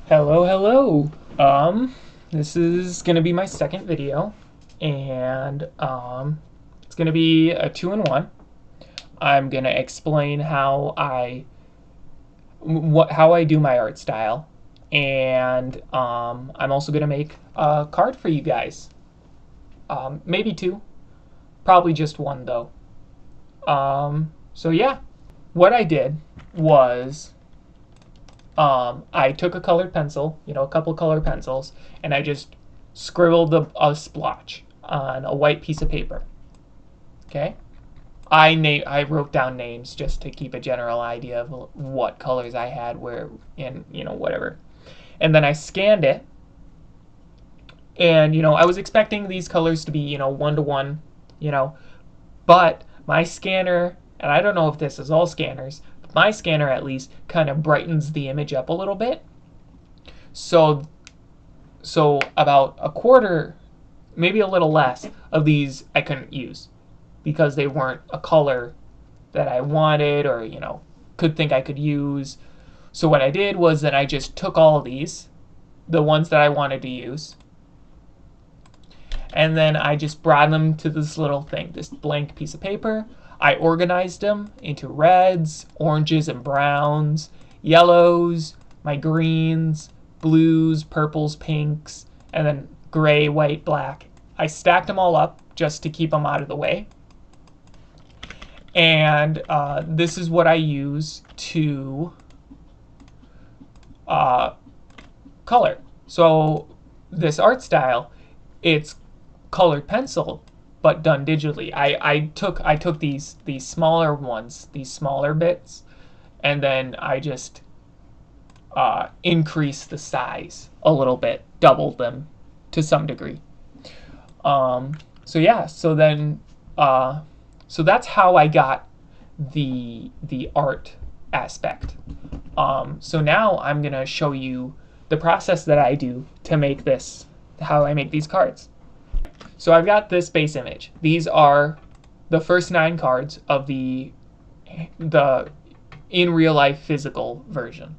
Hello, hello. This is gonna be my second video, and it's gonna be a two-in-one. I'm gonna explain how I do my art style, and I'm also gonna make a card for you guys. Maybe two, probably just one though. So yeah, what I did was I took a colored pencil, a couple colored pencils, and I just scribbled a splotch on a white piece of paper. Okay. I wrote down names just to keep a general idea of what colors I had where in whatever, and then I scanned it, and I was expecting these colors to be one to one, you know, but my scanner, and I don't know if this is all scanners, but my scanner at least kind of brightens the image up a little bit. So about a quarter, maybe a little less, of these I couldn't use because they weren't a color that I wanted or could think I could use. So what I did was that I just took all of these, the ones that I wanted to use, and then I just brought them to this little thing, this blank piece of paper. I organized them into reds, oranges, and browns, yellows, my greens, blues, purples, pinks, and then gray, white, black. I stacked them all up just to keep them out of the way. And this is what I use to color. So this art style, it's colored pencil, but done digitally. I took these smaller ones, these smaller bits, and then I just increased the size a little bit, doubled them to some degree. So yeah, so then so that's how I got the art aspect. So now I'm gonna show you the process that I do to make this, how I make these cards. So I've got this base image. These are the first 9 cards of the in real life physical version.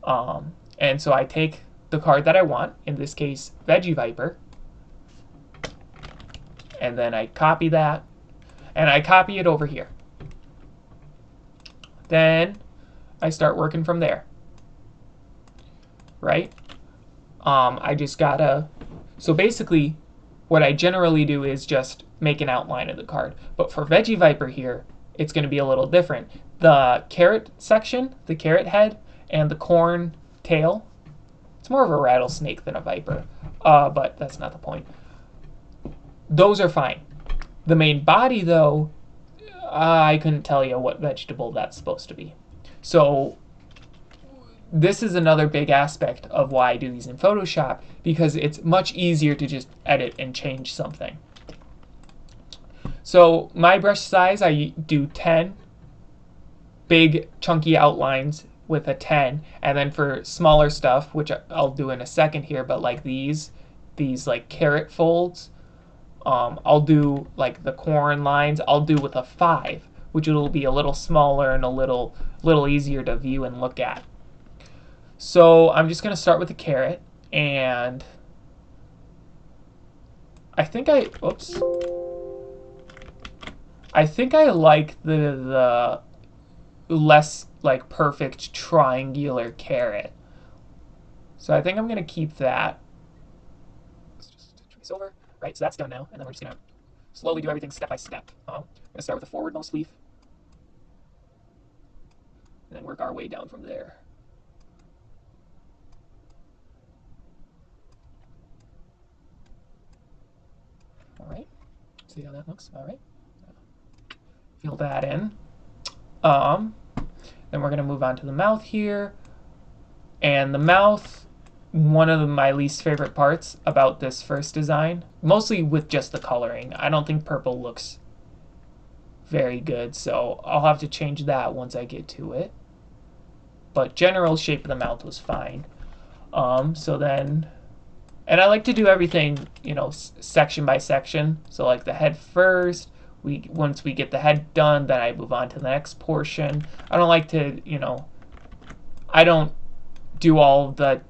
And so I take the card that I want, in this case Veggie Viper, and then I copy that, and I copy it over here. Then I start working from there, right? I just gotta, so basically what I generally do is just make an outline of the card. But for Veggie Viper here, it's going to be a little different. The carrot section, the carrot head, and the corn tail, it's more of a rattlesnake than a viper, but that's not the point. Those are fine. The main body, though, I couldn't tell you what vegetable that's supposed to be. So this is another big aspect of why I do these in Photoshop, because it's much easier to just edit and change something. So my brush size, I do 10 big chunky outlines with a 10, and then for smaller stuff, which I'll do in a second here, but like these like carrot folds, I'll do like the corn lines, I'll do with a 5, which will be a little smaller and a little easier to view and look at. So I'm just going to start with the carrot, and I think I like the less like perfect triangular carrot. So I think I'm going to keep that. Let's just trace over. Right, so that's done now, and then we're just going to slowly do everything step by step. I'm going to start with the forwardmost leaf, and then work our way down from there. Alright, see how that looks? Alright, fill that in. Then we're going to move on to the mouth here. And the mouth, one of my least favorite parts about this first design, mostly with just the coloring. I don't think purple looks very good, so I'll have to change that once I get to it. But general shape of the mouth was fine. So then, and I like to do everything, section by section. So like the head first. Once we get the head done, then I move on to the next portion. I don't like to, I don't do all the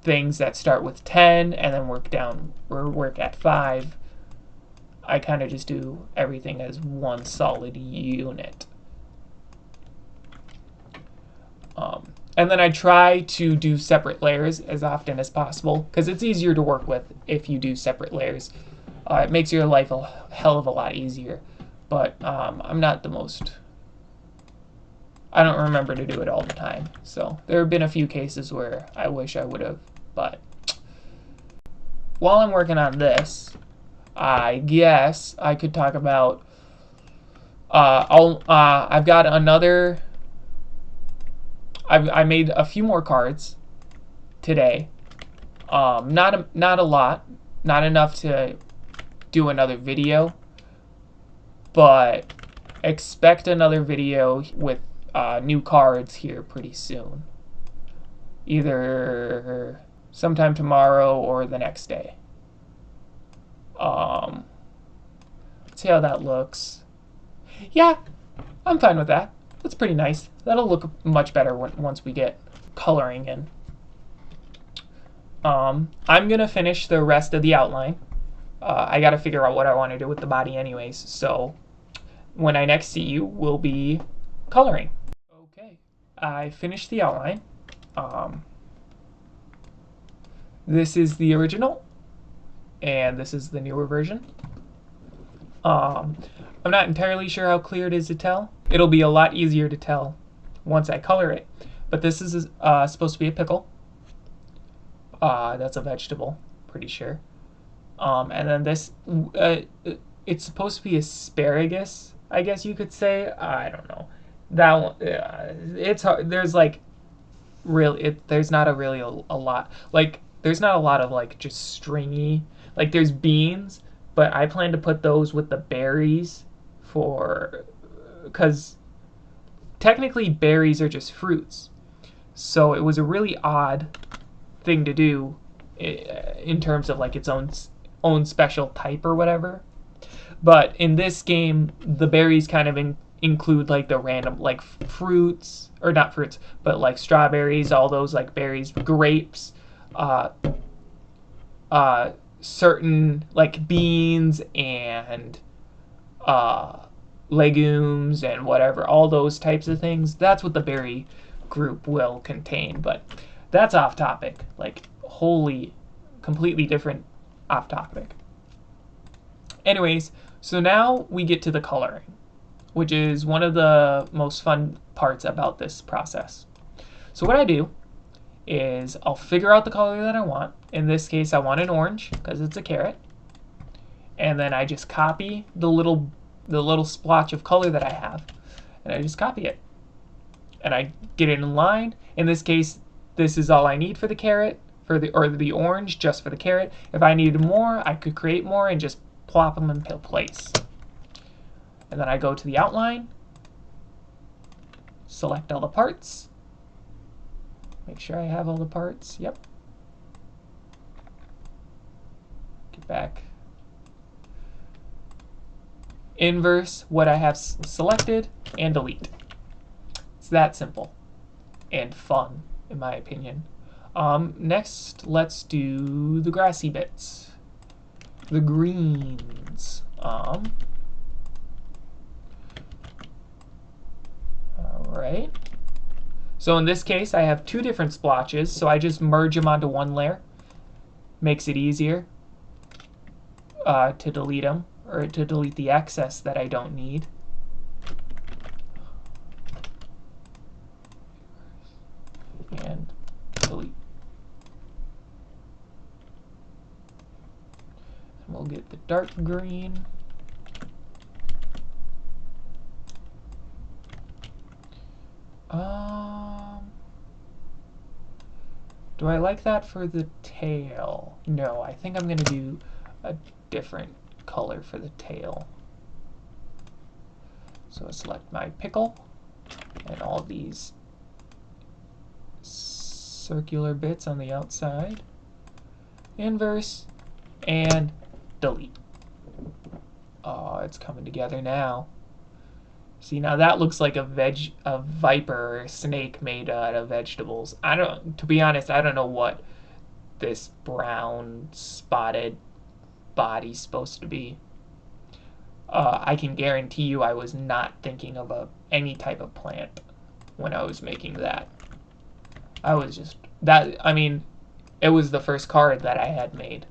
things that start with 10 and then work down or work at 5. I kind of just do everything as one solid unit. And then I try to do separate layers as often as possible because it's easier to work with if you do separate layers. It makes your life a hell of a lot easier. But I'm not the most... I don't remember to do it all the time. So there have been a few cases where I wish I would have. But while I'm working on this, I guess I could talk about... I've got another... I made a few more cards today. Not a lot, not enough to do another video, but expect another video with new cards here pretty soon. Either sometime tomorrow or the next day. Let's see how that looks. Yeah, I'm fine with that. That's pretty nice. That'll look much better once we get coloring in. I'm gonna finish the rest of the outline. I gotta figure out what I want to do with the body anyways, so when I next see you, we'll be coloring. Okay, I finished the outline. This is the original, and this is the newer version. I'm not entirely sure how clear it is to tell. It'll be a lot easier to tell once I color it. But this is supposed to be a pickle. That's a vegetable, pretty sure. And then this, it's supposed to be asparagus, I guess you could say. I don't know. That one, it's hard. There's like, there's not really a lot. Like, there's not a lot of like just stringy. Like, there's beans, but I plan to put those with the berries because technically berries are just fruits. So it was a really odd thing to do in terms of like its own special type or whatever. But in this game, the berries kind of include like the random like fruits, or not fruits, but like strawberries, all those like berries, grapes, certain like beans and legumes and whatever, all those types of things. That's what the berry group will contain, but that's off topic, like wholly completely different off topic. Anyways, so now we get to the coloring, which is one of the most fun parts about this process. So what I do is I'll figure out the color that I want. In this case, I want an orange because it's a carrot. And then I just copy the little splotch of color that I have, and I just copy it. And I get it in line. In this case, this is all I need for the carrot, or the orange, just for the carrot. If I needed more, I could create more and just plop them in place. And then I go to the outline, select all the parts, make sure I have all the parts. Yep. Get back. Inverse what I have selected and delete. It's that simple and fun, in my opinion. Next, let's do the grassy bits, the greens. All right. So in this case, I have two different splotches, so I just merge them onto one layer. Makes it easier to delete them, or to delete the excess that I don't need. And delete. And we'll get the dark green. Do I like that for the tail? No, I think I'm going to do a different color for the tail. So I select my pickle and all these circular bits on the outside, inverse, and delete. Oh, it's coming together now. See, now that looks like a viper or a snake made out of vegetables. To be honest, I don't know what this brown spotted body's supposed to be. I can guarantee you I was not thinking of any type of plant when I was making that. I mean, it was the first card that I had made.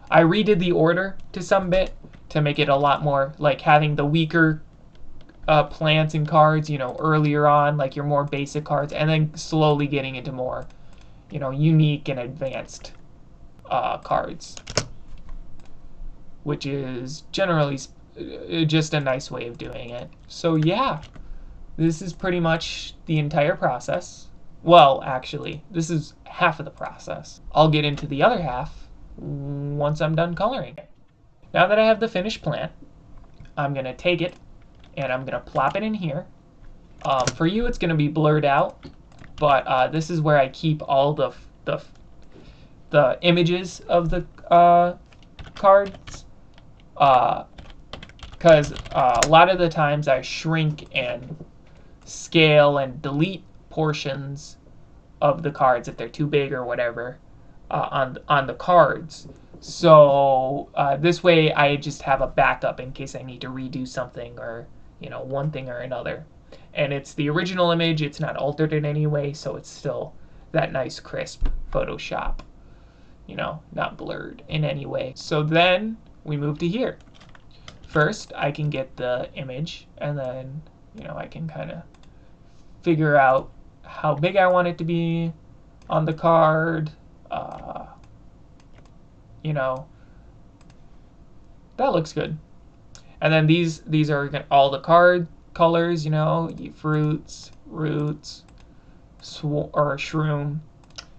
I redid the order to some bit to make it a lot more like having the weaker plants and cards, earlier on, like your more basic cards, and then slowly getting into more, unique and advanced cards, which is generally just a nice way of doing it. So yeah, this is pretty much the entire process. Well, actually, this is half of the process. I'll get into the other half once I'm done coloring. Now that I have the finished plant, I'm going to take it and I'm going to plop it in here. For you, it's going to be blurred out, but this is where I keep all the images of the cards, because a lot of the times I shrink and scale and delete portions of the cards if they're too big or whatever on the cards. So this way I just have a backup in case I need to redo something or one thing or another. And it's the original image, it's not altered in any way, so it's still that nice crisp Photoshop, not blurred in any way. So then we move to here. First I can get the image, and then I can kind of figure out how big I want it to be on the card. That looks good. And then these are all the card colors, fruits, roots, or shroom.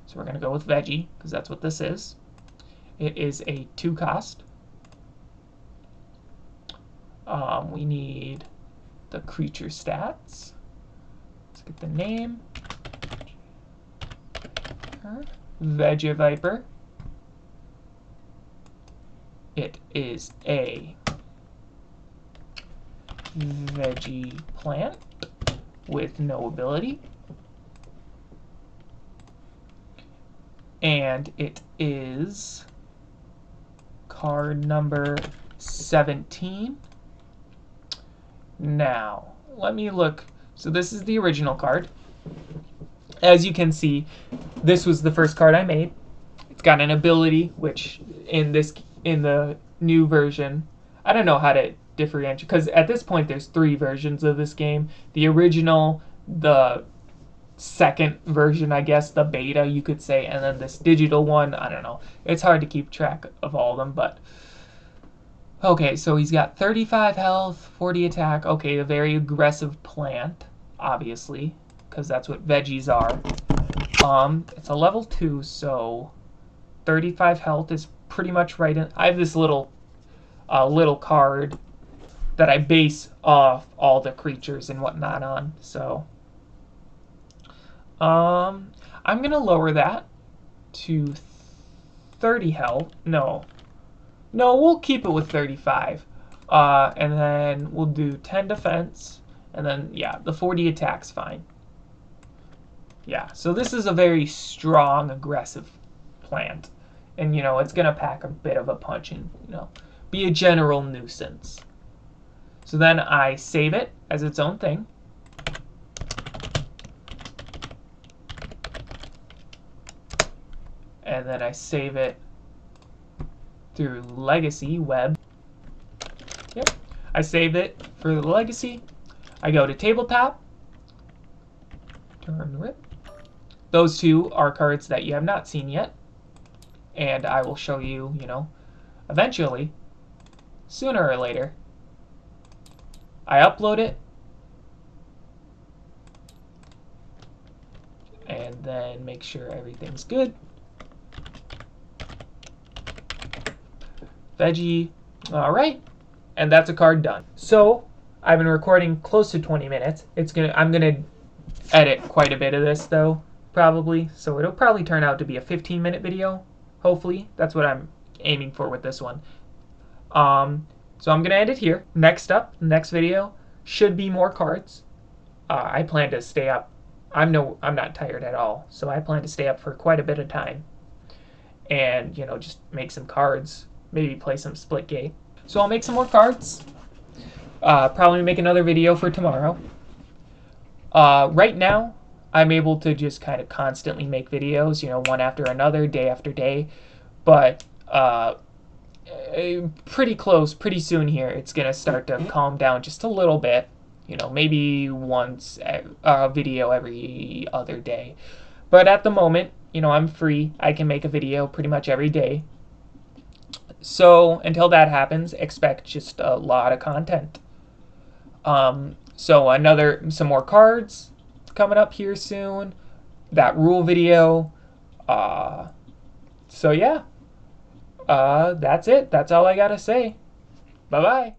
So we're going to go with veggie, because that's what this is. It is a 2 cost. We need the creature stats. Let's get the name. Vegiviper. It is a veggie plant with no ability. And it is card number 17. Now, let me look. So this is the original card. As you can see, this was the first card I made. It's got an ability, which in the new version, I don't know how to differentiate, because at this point there's 3 versions of this game. The original, the second version, I guess, the beta you could say, and then this digital one. I don't know. It's hard to keep track of all of them, but okay, so he's got 35 health, 40 attack. Okay, a very aggressive plant, obviously, because that's what veggies are. It's a level 2, so 35 health is pretty much right in. I have this little card that I base off all the creatures and whatnot on, so I'm gonna lower that to 30 health. No, we'll keep it with 35, and then we'll do 10 defense, and then yeah, the 40 attack's fine. Yeah, so this is a very strong, aggressive plant, and it's gonna pack a bit of a punch and be a general nuisance. So then I save it as its own thing. And then I save it through Legacy Web. Yep, I save it for the Legacy. I go to Tabletop. Turn rip. Those 2 are cards that you have not seen yet, and I will show you, eventually, sooner or later. I upload it, and then make sure everything's good. Veggie, all right, and that's a card done. So I've been recording close to 20 minutes. I'm gonna edit quite a bit of this though, probably. So it'll probably turn out to be a 15-minute video. Hopefully, that's what I'm aiming for with this one. So I'm gonna end it here. Next up, next video, should be more cards. I plan to stay up. I'm not tired at all, so I plan to stay up for quite a bit of time, and just make some cards, maybe play some Splitgate. So I'll make some more cards. Probably make another video for tomorrow. Right now, I'm able to just kind of constantly make videos, one after another, day after day. But pretty close, pretty soon here, it's going to start to calm down just a little bit. Maybe once a video every other day. But at the moment, I'm free. I can make a video pretty much every day. So until that happens, expect just a lot of content. So some more cards coming up here soon. That rule video. So yeah. That's it. That's all I gotta say. Bye-bye.